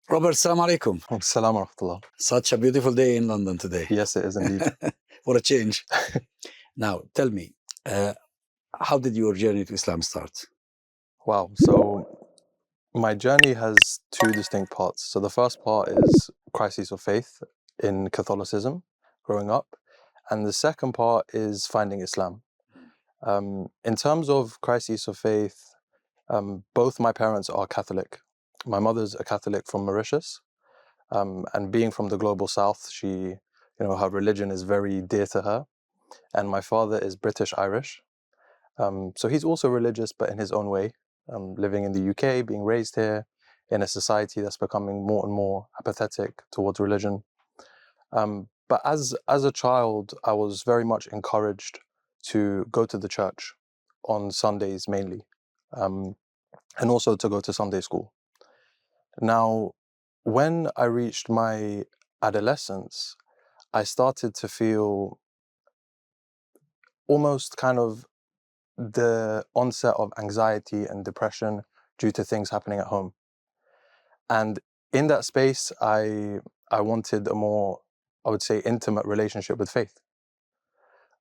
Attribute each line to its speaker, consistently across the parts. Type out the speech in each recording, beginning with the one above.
Speaker 1: Robert, Assalamu alaikum.
Speaker 2: Assalamu wa rahmatullah.
Speaker 1: Such a beautiful day in London today.
Speaker 2: Yes, it is indeed.
Speaker 1: What a change. Now, tell me, how did your journey to Islam start?
Speaker 2: Wow. So my journey has two distinct parts. So the first part is crisis of faith in Catholicism, growing up. And the second part is finding Islam. In terms of crisis of faith, both my parents are Catholic. My mother's a Catholic from Mauritius. And being from the global south, her religion is very dear to her. And my father is British Irish. So he's also religious, but in his own way, living in the UK, being raised here in a society that's becoming more and more apathetic towards religion. But as a child, I was very much encouraged to go to the church on Sundays mainly, and also to go to Sunday school. Now, when I reached my adolescence, I started to feel almost kind of the onset of anxiety and depression due to things happening at home. And in that space, I wanted a more, I would say, intimate relationship with faith.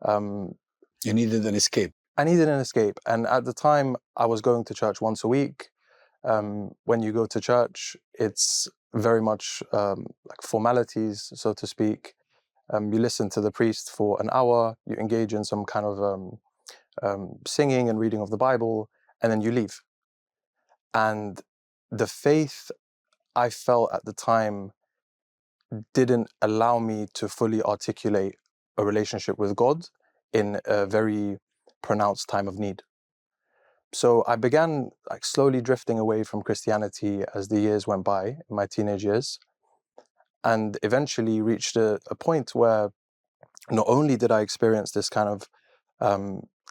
Speaker 1: You needed an escape.
Speaker 2: I needed an escape. And at the time, I was going to church once a week. When you go to church, it's very much like formalities, so to speak. You listen to the priest for an hour, you engage in some kind of singing and reading of the Bible, and then you leave. And the faith I felt at the time didn't allow me to fully articulate a relationship with God in a very pronounced time of need. So I began like slowly drifting away from Christianity as the years went by, in my teenage years, and eventually reached a point where not only did I experience this kind of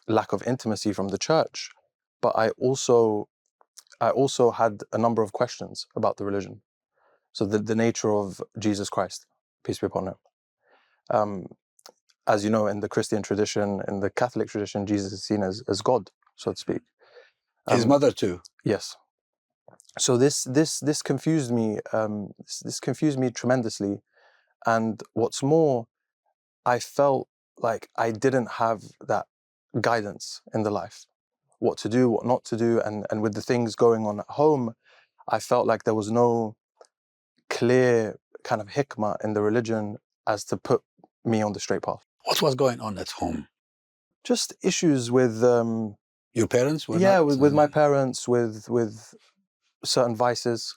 Speaker 2: lack of intimacy from the church, but I also had a number of questions about the religion. So the nature of Jesus Christ, peace be upon him. As you know, in the Christian tradition, in the Catholic tradition, Jesus is seen as God, so to speak.
Speaker 1: His mother too.
Speaker 2: Yes. So this confused me. This confused me tremendously, and what's more, I felt like I didn't have that guidance in the life, what to do, what not to do, and with the things going on at home, I felt like there was no clear kind of hikmah in the religion as to put me on the straight path.
Speaker 1: What was going on at home?
Speaker 2: Just issues with
Speaker 1: your parents were
Speaker 2: with my parents, with certain vices,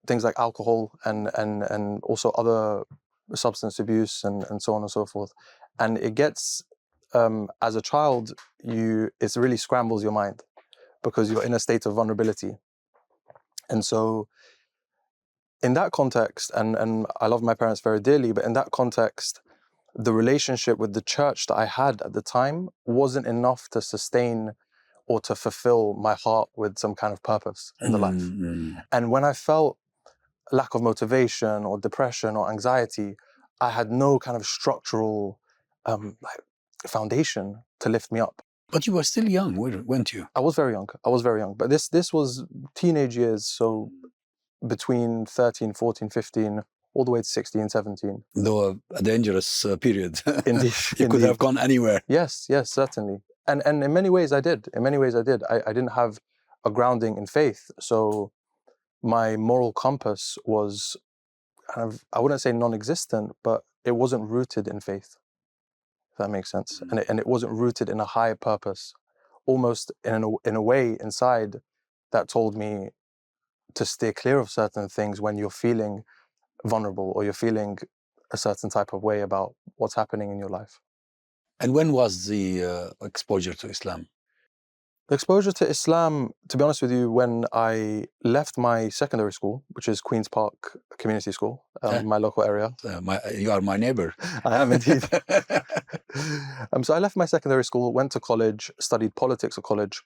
Speaker 2: things like alcohol and also other substance abuse and so on and so forth. And it gets as a child, it really scrambles your mind because you're in a state of vulnerability. And so in that context, and I love my parents very dearly, but in that context, the relationship with the church that I had at the time wasn't enough to sustain or to fulfill my heart with some kind of purpose in the life. And when I felt lack of motivation or depression or anxiety, I had no kind of structural foundation to lift me up.
Speaker 1: But you were still young, weren't you?
Speaker 2: I was very young. But this was teenage years, so between 13, 14, 15, all the way to 16, 17.
Speaker 1: Though a dangerous period.
Speaker 2: Indeed.
Speaker 1: You could have gone anywhere.
Speaker 2: Yes, certainly. And in many ways I did. I didn't have a grounding in faith. So my moral compass was kind of, I wouldn't say non-existent, but it wasn't rooted in faith, if that makes sense. And it wasn't rooted in a higher purpose, almost in a way inside that told me to steer clear of certain things when you're feeling vulnerable or you're feeling a certain type of way about what's happening in your life.
Speaker 1: And when was the exposure to Islam?
Speaker 2: The exposure to Islam, to be honest with you, when I left my secondary school, which is Queen's Park Community School, my local area.
Speaker 1: You are my neighbor.
Speaker 2: I am indeed. So I left my secondary school, went to college, studied politics at college.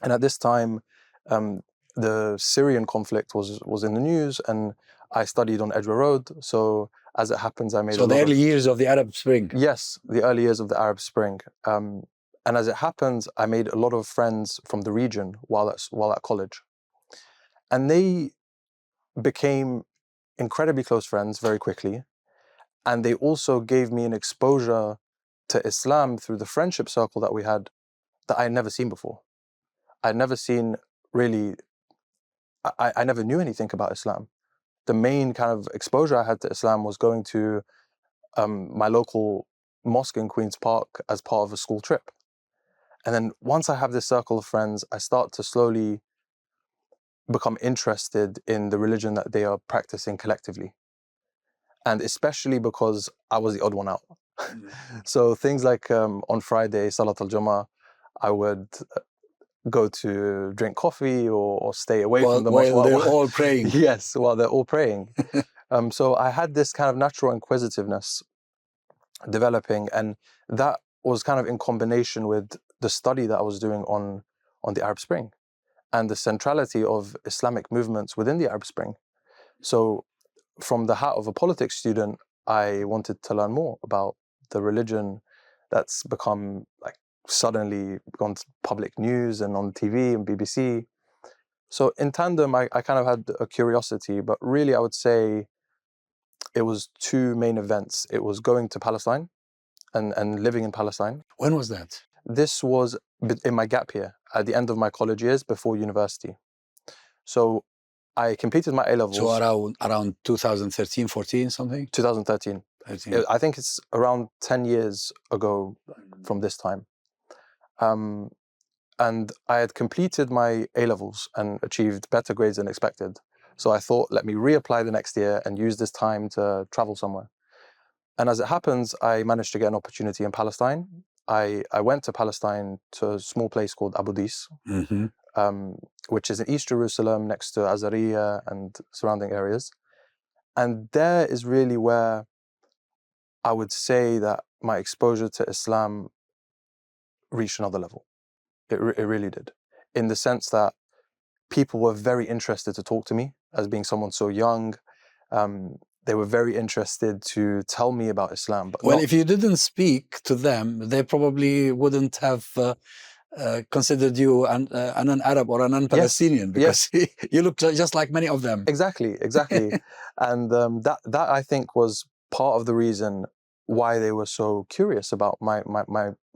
Speaker 2: And at this time, the Syrian conflict was in the news, and I studied on Edgware Road. So as it happens, I made
Speaker 1: the early years of the Arab Spring.
Speaker 2: Yes, the early years of the Arab Spring. And as it happens, I made a lot of friends from the region while at college. And they became incredibly close friends very quickly. And they also gave me an exposure to Islam through the friendship circle that we had that I had never seen before. I'd never seen really, I never knew anything about Islam. The main kind of exposure I had to Islam was going to my local mosque in Queen's Park as part of a school trip. And then once I have this circle of friends, I start to slowly become interested in the religion that they are practicing collectively. And especially because I was the odd one out. So things like on Friday, Salat al-Jummah, I would go to drink coffee or stay away from the mosque
Speaker 1: while they're all praying.
Speaker 2: Yes, while they're all praying. So I had this kind of natural inquisitiveness developing, and that was kind of in combination with the study that I was doing on the Arab Spring and the centrality of Islamic movements within the Arab Spring. So from the hat of a politics student, I wanted to learn more about the religion that's become like suddenly gone to public news and on TV and BBC. So in tandem, I kind of had a curiosity, but really I would say it was two main events. It was going to Palestine and living in Palestine.
Speaker 1: When was that?
Speaker 2: This was in my gap year, at the end of my college years before university. So I completed my A-levels.
Speaker 1: So around 2013, 14, something?
Speaker 2: 2013.
Speaker 1: 13.
Speaker 2: I think it's around 10 years ago from this time. And I had completed my A-levels and achieved better grades than expected. So I thought, let me reapply the next year and use this time to travel somewhere. And as it happens, I managed to get an opportunity in Palestine. I went to Palestine to a small place called Abu Dis, which is in East Jerusalem next to Azariya and surrounding areas. And there is really where I would say that my exposure to Islam reached another level. It really did. In the sense that people were very interested to talk to me as being someone so young. They were very interested to tell me about Islam. But
Speaker 1: well, if you didn't speak to them, they probably wouldn't have considered you an Arab or a non-Palestinian, because you look just like many of them.
Speaker 2: Exactly. And that I think was part of the reason why they were so curious about my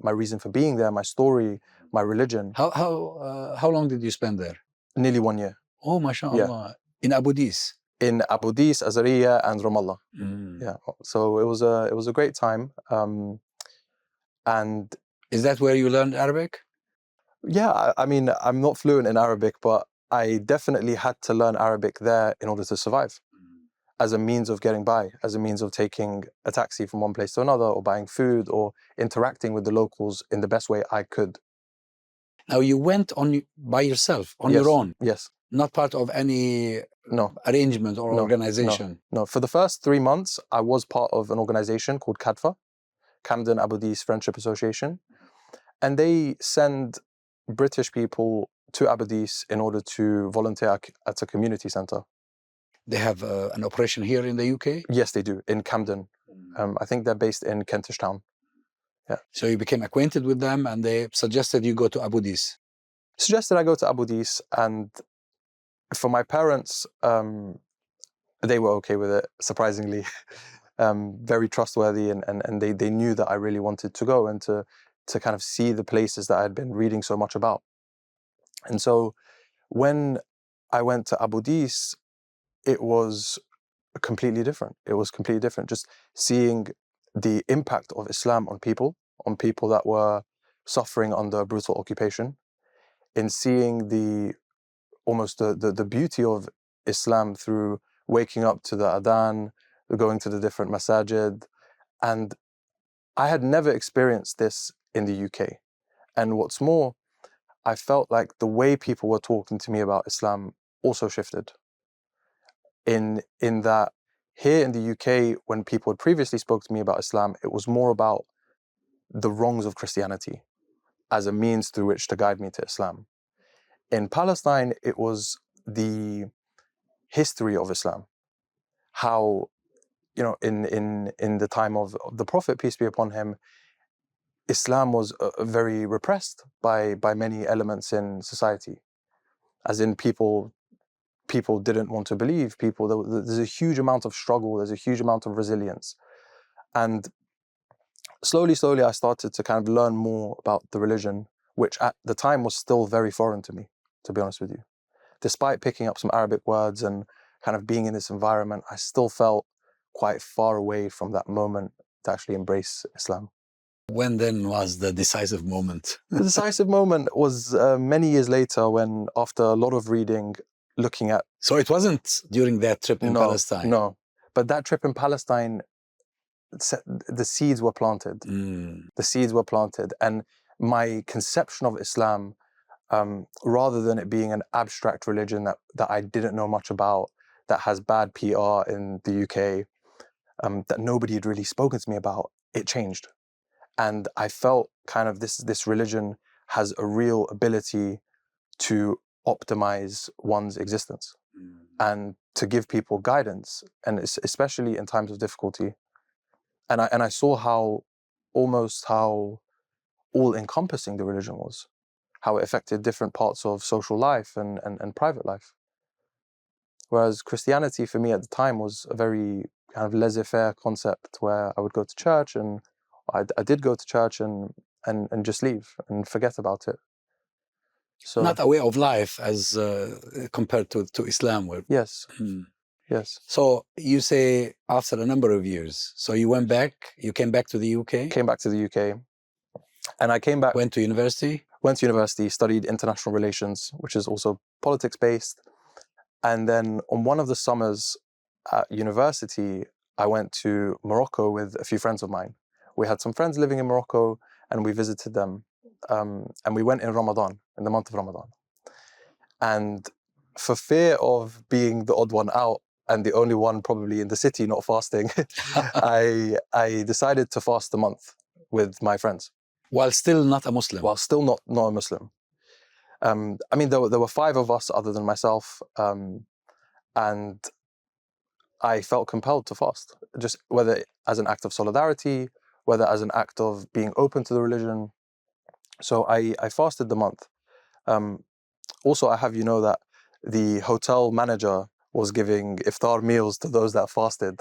Speaker 2: reason for being there, my story, my religion.
Speaker 1: How long did you spend there?
Speaker 2: Nearly 1 year.
Speaker 1: Oh, mashallah. In Abu Dis?
Speaker 2: In Abu Dis, Azariya, and Ramallah. Yeah. So it was a great time. And
Speaker 1: is that where you learned Arabic?
Speaker 2: Yeah, I mean, I'm not fluent in Arabic, but I definitely had to learn Arabic there in order to survive, as a means of getting by, as a means of taking a taxi from one place to another, or buying food, or interacting with the locals in the best way I could.
Speaker 1: Now, you went by yourself, on your own?
Speaker 2: Yes.
Speaker 1: Not part of any arrangement or organization?
Speaker 2: No. For the first 3 months, I was part of an organization called CADFA, Camden Abu Dis Friendship Association. And they send British people to Abu Dis in order to volunteer at a community center.
Speaker 1: They have an operation here in the UK?
Speaker 2: Yes, they do, in Camden. I think they're based in Kentish Town. Yeah.
Speaker 1: So you became acquainted with them and they suggested you go to Abu Dis?
Speaker 2: Suggested I go to Abu Dis, and for my parents, they were okay with it, surprisingly. Very trustworthy, and they knew that I really wanted to go and to kind of see the places that I had been reading so much about. And so when I went to Abu Dis, it was completely different. It was completely different. Just seeing the impact of Islam on people that were suffering under brutal occupation, in seeing almost the beauty of Islam through waking up to the adhan, going to the different masajid. And I had never experienced this in the UK. And what's more, I felt like the way people were talking to me about Islam also shifted. In that here in the UK, when people had previously spoke to me about Islam, it was more about the wrongs of Christianity as a means through which to guide me to Islam. In Palestine, it was the history of Islam. How, in the time of the Prophet, peace be upon him, Islam was very repressed by many elements in society. As in people people didn't want to believe. There's a huge amount of struggle. There's a huge amount of resilience. And slowly, I started to kind of learn more about the religion, which at the time was still very foreign to me, to be honest with you. Despite picking up some Arabic words and kind of being in this environment, I still felt quite far away from that moment to actually embrace Islam.
Speaker 1: When then was the decisive moment?
Speaker 2: The decisive moment was many years later, when after a lot of reading, looking at...
Speaker 1: So it wasn't during that trip in Palestine?
Speaker 2: No, but that trip in Palestine, the seeds were planted. The seeds were planted, and my conception of Islam, rather than it being an abstract religion that I didn't know much about, that has bad PR in the UK, that nobody had really spoken to me about, it changed. And I felt kind of this religion has a real ability to optimize one's existence and to give people guidance, and especially in times of difficulty. And I saw how all-encompassing the religion was, how it affected different parts of social life and private life. Whereas Christianity for me at the time was a very kind of laissez-faire concept, where I would go to church, and I did go to church and just leave and forget about it. So
Speaker 1: not a way of life as compared to Islam.
Speaker 2: Yes. Yes.
Speaker 1: So you say after a number of years, so you came back to the UK?
Speaker 2: Came back to the UK. And I came back.
Speaker 1: Went to university?
Speaker 2: Went to university, studied international relations, which is also politics-based. And then on one of the summers at university, I went to Morocco with a few friends of mine. We had some friends living in Morocco, and we visited them. And we went in Ramadan, in the month of Ramadan. And for fear of being the odd one out, and the only one probably in the city not fasting, I decided to fast a month with my friends.
Speaker 1: While still not a Muslim?
Speaker 2: While still not a Muslim. I mean, there were 5 of us other than myself, and I felt compelled to fast, just whether as an act of solidarity, whether as an act of being open to the religion. So I fasted the month. Also, I have you know that the hotel manager was giving iftar meals to those that fasted.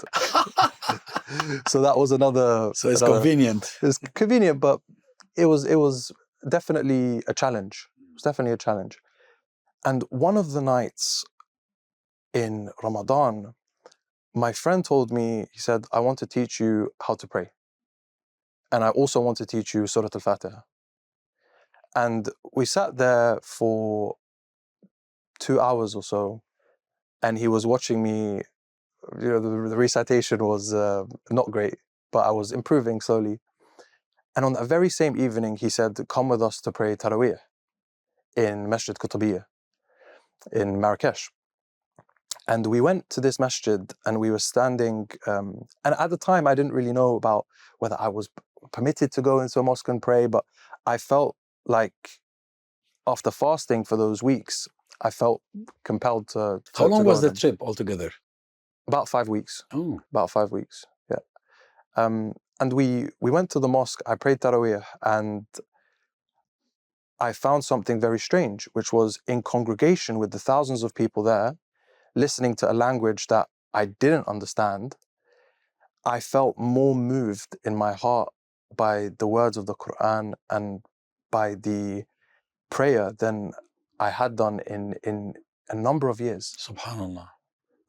Speaker 2: So that was another...
Speaker 1: So it's convenient.
Speaker 2: It's convenient, but it was definitely a challenge. It was definitely a challenge. And one of the nights in Ramadan, my friend told me, he said, I want to teach you how to pray. And I also want to teach you Surah Al-Fatiha. And we sat there for 2 hours or so, and he was watching me. You know, the recitation was not great, but I was improving slowly. And on that very same evening, he said, come with us to pray Taraweeh in Masjid Qutbiyya in Marrakesh. And we went to this masjid, and we were standing, and at the time I didn't really know about whether I was permitted to go into a mosque and pray, but I felt like after fasting for those weeks, I felt compelled to
Speaker 1: How long was the
Speaker 2: then.
Speaker 1: trip altogether?
Speaker 2: About 5 weeks.
Speaker 1: Oh.
Speaker 2: About 5 weeks, yeah. And we went to the mosque, I prayed Taraweeh, and I found something very strange, which was in congregation with the thousands of people there, listening to a language that I didn't understand, I felt more moved in my heart by the words of the Quran and by the prayer than I had done in a number of years.
Speaker 1: Subhanallah.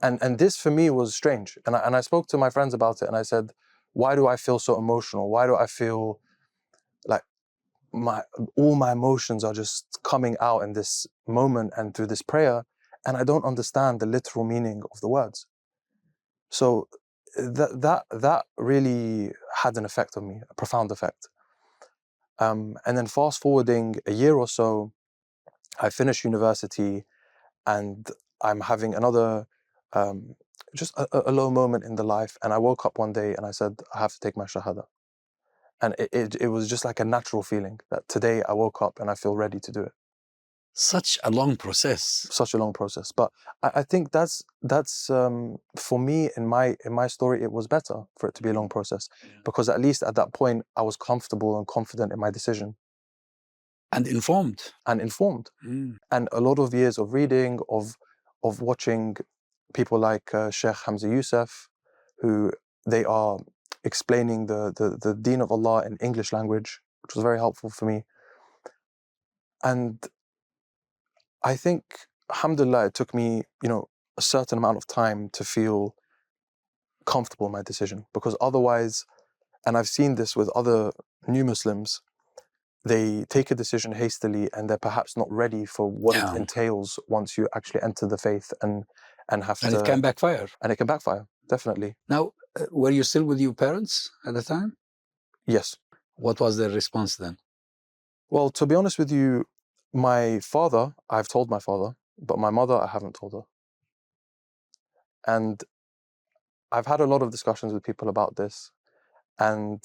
Speaker 2: And this for me was strange. And I spoke to my friends about it, and I said, why do I feel so emotional? Why do I feel like all my emotions are just coming out in this moment and through this prayer, and I don't understand the literal meaning of the words? So that really had an effect on me, a profound effect. And then fast forwarding a year or so, I finished university, and I'm having another just a low moment in the life, and I woke up one day and I said, I have to take my shahada. And it was just like a natural feeling that today I woke up and I feel ready to do it.
Speaker 1: Such a long process.
Speaker 2: Such a long process. But I think that's for me, in my story, it was better for it to be a long process, because at least at that point I was comfortable and confident in my decision. And informed. And informed. And a lot of years of reading, of watching people like Sheikh Hamza Youssef, who they are explaining the Deen of Allah in English language, which was very helpful for me. And I think, alhamdulillah, it took me, a certain amount of time to feel comfortable in my decision, because otherwise, and I've seen this with other new Muslims, they take a decision hastily and they're perhaps not ready for what it entails once you actually enter the faith and have to.
Speaker 1: And it can backfire.
Speaker 2: And it can backfire, definitely.
Speaker 1: Now, were you still with your parents at the time?
Speaker 2: Yes.
Speaker 1: What was their response then?
Speaker 2: Well, to be honest with you, my father, I've told my father, but my mother, I haven't told her. And I've had a lot of discussions with people about this, and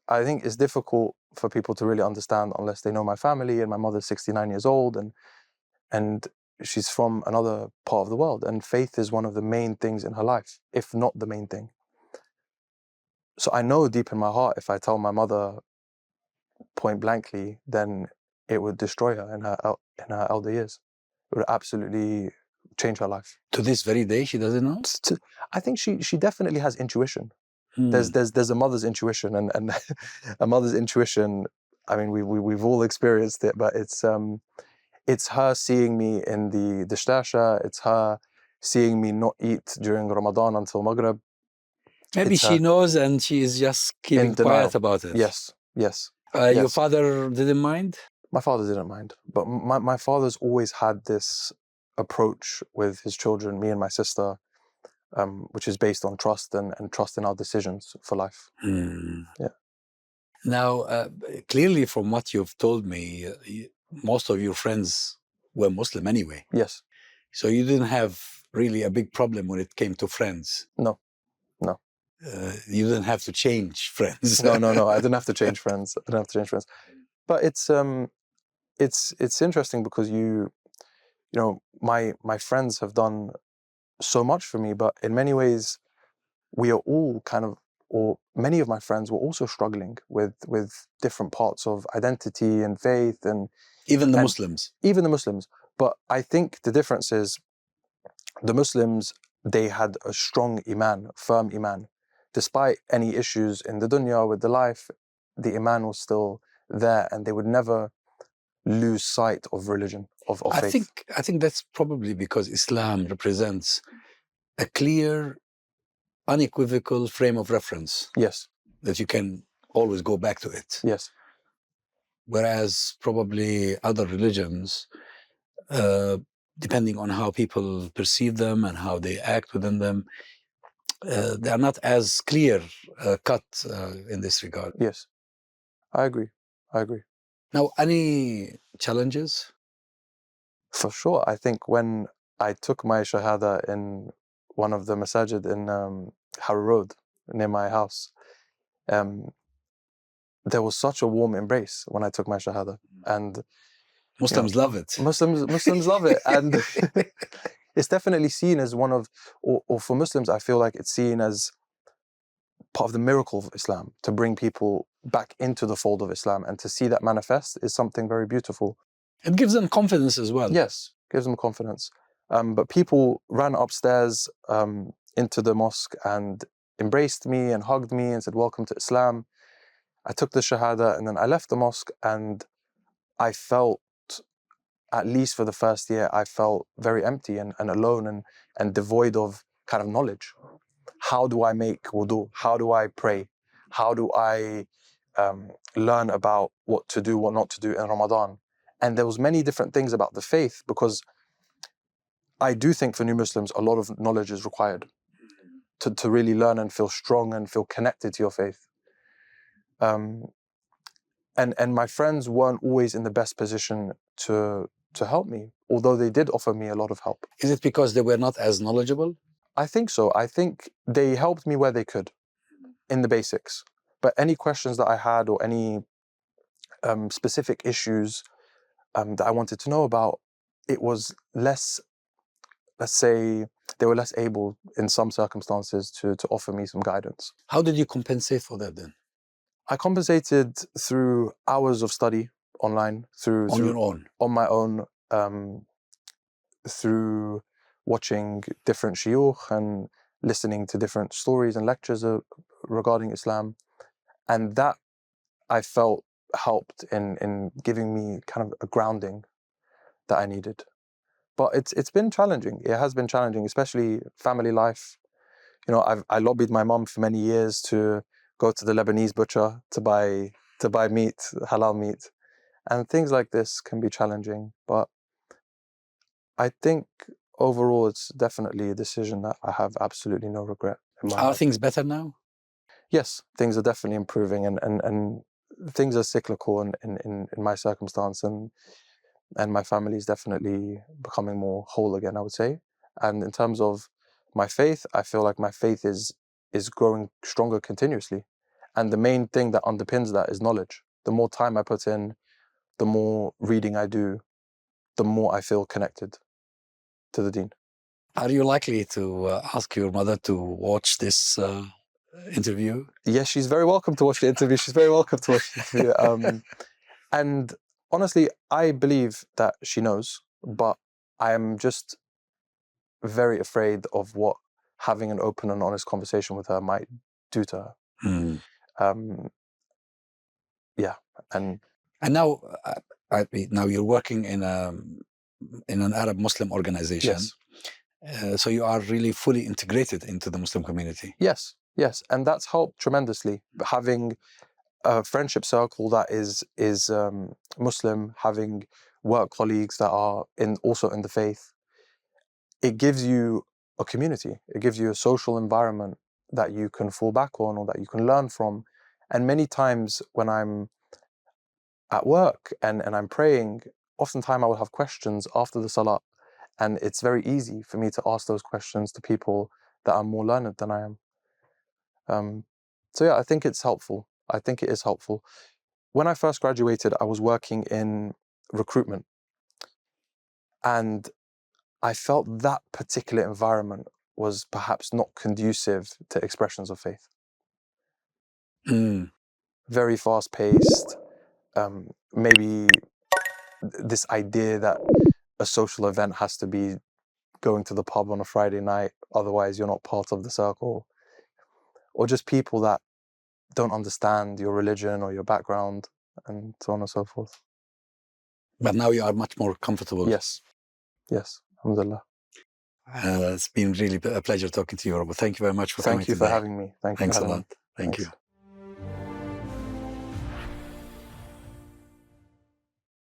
Speaker 2: I think it's difficult for people to really understand unless they know my family. And my mother's 69 years old, and she's from another part of the world, and faith is one of the main things in her life, if not the main thing. So I know deep in my heart, if I tell my mother point blankly, then it would destroy her in her elder years. It would absolutely change her life.
Speaker 1: To this very day, she doesn't know?
Speaker 2: I think she definitely has intuition. There's a mother's intuition, and a mother's intuition, I mean, we've all experienced it, but it's her seeing me in the dishtasha, it's her seeing me not eat during Ramadan until Maghrib.
Speaker 1: Maybe she knows and she is just keeping quiet about it.
Speaker 2: Yes.
Speaker 1: Your father didn't mind?
Speaker 2: My father didn't mind, but my father's always had this approach with his children, me and my sister, which is based on trust and trust in our decisions for life. Yeah.
Speaker 1: Now, clearly from what you've told me, most of your friends were Muslim anyway.
Speaker 2: Yes.
Speaker 1: So you didn't have really a big problem when it came to friends.
Speaker 2: No.
Speaker 1: You didn't have to change friends.
Speaker 2: No. I didn't have to change friends. But it's interesting because my friends have done so much for me, but in many ways, we are all or many of my friends were also struggling with different parts of identity and faith, and
Speaker 1: even the Muslims.
Speaker 2: But I think the difference is the Muslims, they had a strong iman, firm iman. Despite any issues in the dunya with the life, the iman was still there, and they would never lose sight of religion, of faith.
Speaker 1: I think that's probably because Islam represents a clear, unequivocal frame of reference.
Speaker 2: Yes.
Speaker 1: That you can always go back to it.
Speaker 2: Yes.
Speaker 1: Whereas probably other religions, depending on how people perceive them and how they act within them, they are not as clear cut in this regard.
Speaker 2: Yes, I agree.
Speaker 1: Now, any challenges? For
Speaker 2: sure. I think when I took my shahada in one of the masajid in Harrow Road, near my house, there was such a warm embrace when I took my shahada. And
Speaker 1: Muslims love it.
Speaker 2: Muslims love it. And it's definitely seen as one of, or for Muslims, I feel like it's seen as part of the miracle of Islam, to bring people back into the fold of Islam, and to see that manifest is something very beautiful.
Speaker 1: It gives them confidence as well.
Speaker 2: Yes, gives them confidence. But people ran upstairs into the mosque and embraced me and hugged me and said, "Welcome to Islam." I took the shahada, and then I left the mosque, and I felt, at least for the first year, I felt very empty and alone and devoid of kind of knowledge. How do I make wudu? How do I pray? How do I learn about what to do, what not to do in Ramadan? And there was many different things about the faith, because I do think for new Muslims, a lot of knowledge is required to really learn and feel strong and feel connected to your faith. And my friends weren't always in the best position to help me, although they did offer me a lot of help.
Speaker 1: Is it because they were not as knowledgeable?
Speaker 2: I think so. I think they helped me where they could, in the basics. But any questions that I had, or any specific issues that I wanted to know about, it was less, let's say, they were less able in some circumstances to offer me some guidance.
Speaker 1: How did you compensate for that then?
Speaker 2: I compensated through hours of study online,
Speaker 1: on your own,
Speaker 2: on my own, through watching different shuyukh and listening to different stories and lectures regarding Islam. And that, I felt, helped in giving me kind of a grounding that I needed. But it's been challenging. It has been challenging, especially family life. You know, I lobbied my mom for many years to go to the Lebanese butcher to buy meat, halal meat. And things like this can be challenging. But I think overall it's definitely a decision that I have absolutely no regret in my
Speaker 1: Are
Speaker 2: life.
Speaker 1: things better now?
Speaker 2: Yes, things are definitely improving, and things are cyclical in my circumstance, and my family is definitely becoming more whole again, I would say. And in terms of my faith, I feel like my faith is growing stronger continuously. And the main thing that underpins that is knowledge. The more time I put in, the more reading I do, the more I feel connected to the deen.
Speaker 1: Are you likely to ask your mother to watch this interview?
Speaker 2: Yes, she's very welcome to watch the interview. She's very welcome to watch the interview. And honestly, I believe that she knows, but I am just very afraid of what having an open and honest conversation with her might do to her.
Speaker 1: Mm.
Speaker 2: Yeah, and
Speaker 1: now, now you're working in an Arab Muslim organization.
Speaker 2: yes,
Speaker 1: So you are really fully integrated into the Muslim community.
Speaker 2: yes, and that's helped tremendously. Having a friendship circle that is Muslim, having work colleagues that are also in the faith, it gives you a community. It gives you a social environment that you can fall back on or that you can learn from. And many times when I'm at work and I'm praying, oftentimes I will have questions after the salah, and it's very easy for me to ask those questions to people that are more learned than I am. So yeah, I think it's helpful. I think it is helpful. When I first graduated, I was working in recruitment, and I felt that particular environment was perhaps not conducive to expressions of faith.
Speaker 1: Mm.
Speaker 2: Very fast-paced, maybe this idea that a social event has to be going to the pub on a Friday night, otherwise you're not part of the circle, or just people that don't understand your religion or your background, and so on and so forth.
Speaker 1: But now you are much more comfortable.
Speaker 2: Yes, alhamdulillah.
Speaker 1: It's been really a pleasure talking to you, Robert. Thank you very much for coming
Speaker 2: Thank you
Speaker 1: today.
Speaker 2: for having me.
Speaker 1: Thanks a
Speaker 2: having
Speaker 1: lot.
Speaker 2: me.
Speaker 1: Thank
Speaker 2: Thanks.
Speaker 1: you.